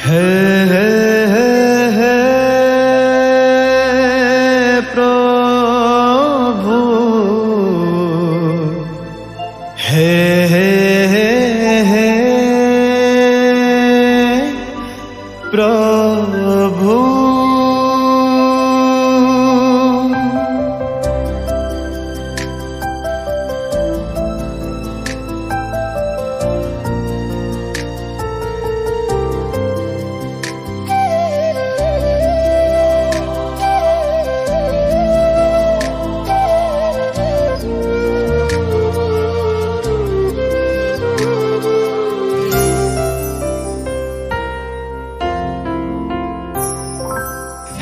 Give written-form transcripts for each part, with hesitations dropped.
हे प्रभु प्रभु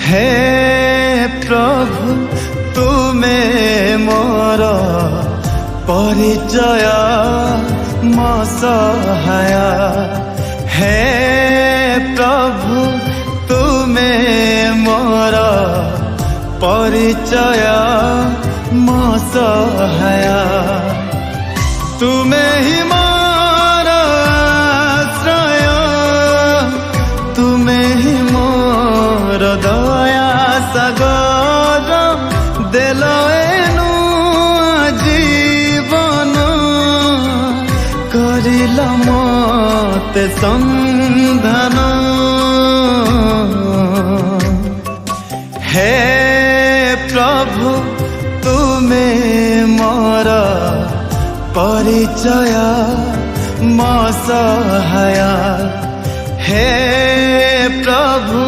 हे प्रभु तुमे मोर परिचय मो सहाय। हे प्रभु तुमे मोर परिचय मो सहाय। तुमे ही मोर आश्रय, तुमे ही मोर दया सागर देल एनु जीवन करिल मते संधान। हे प्रभु तुमे मोर परिचय मो सहाय। हे प्रभु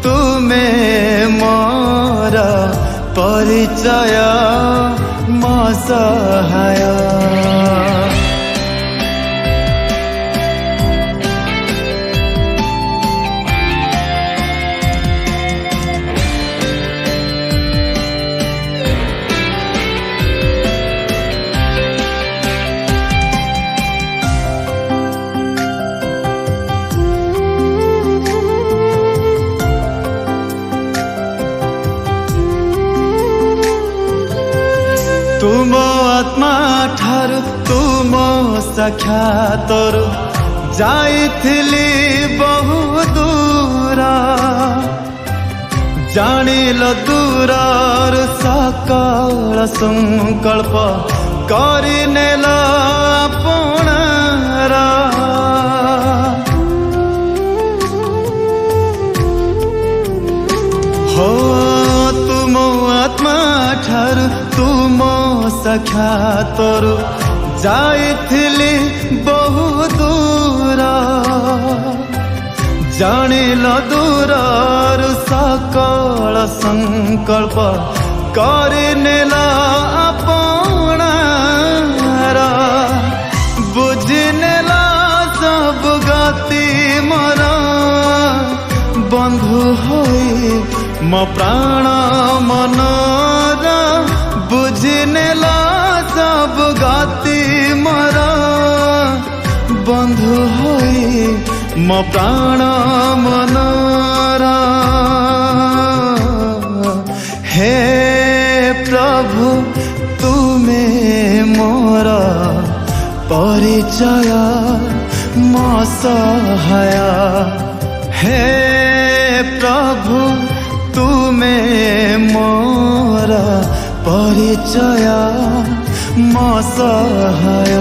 तुमे मोर परिचय मो सहाय। तुम आत्मा ठारू तुम साक्षातरु जाइथिली बहु दूर। जानिल दूरर सकल संकल्प करिनेल आपणार। हो तुम आत्मा ठारू तुम साक्षातरु जाइथिली बहु दूर। जानिल दूरर सकल संकल्प करिनेल आपणार। बुझिनेल सब गति मोर बंधु होई मो प्राण मनर। बुझिनेल सब गति मोर बंधु होई मो प्राण मनर। हे प्रभु तुमे मोर परिचय मो सहाय। हे प्रभु तुमे मोर परिचय मो सहाय।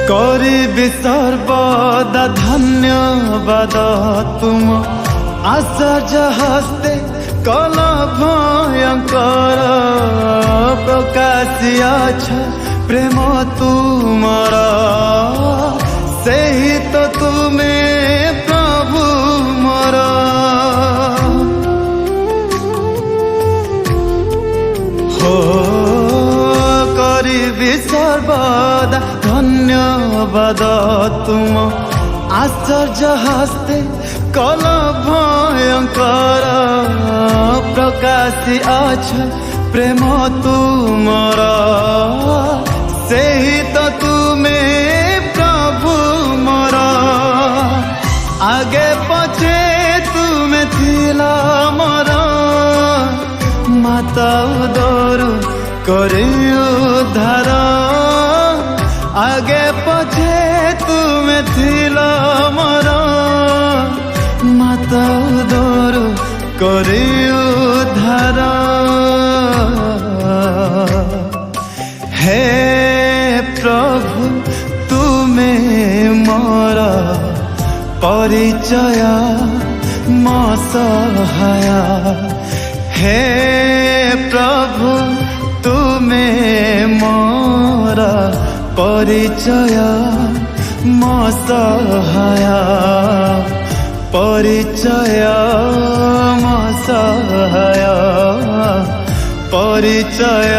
करिबि सर्वदा धन्यवाद तुम आश्चर्य हस्ते कल भयंकर। प्रकाशियाछ प्रेम तुमर सेही तो तुमे प्रभु मोर। हो करिबि सर्वदा धन्यवाद तुम आश्चर्य हस्ते कल भयंकर प्रकाशी अछ प्रेम तुमर से ही तो तुमे प्रभु मोर आगे पछे तुमे थिला मोर माता उदर करे उद्धार आगे पछे तुमे थिला मोर माता उदर करे उद्धार हे प्रभु तुमे मोर परिचय मो सहाय हे प्रभु तुमे मोर परिचय मो सहाय परिचय मो सहाय परिचय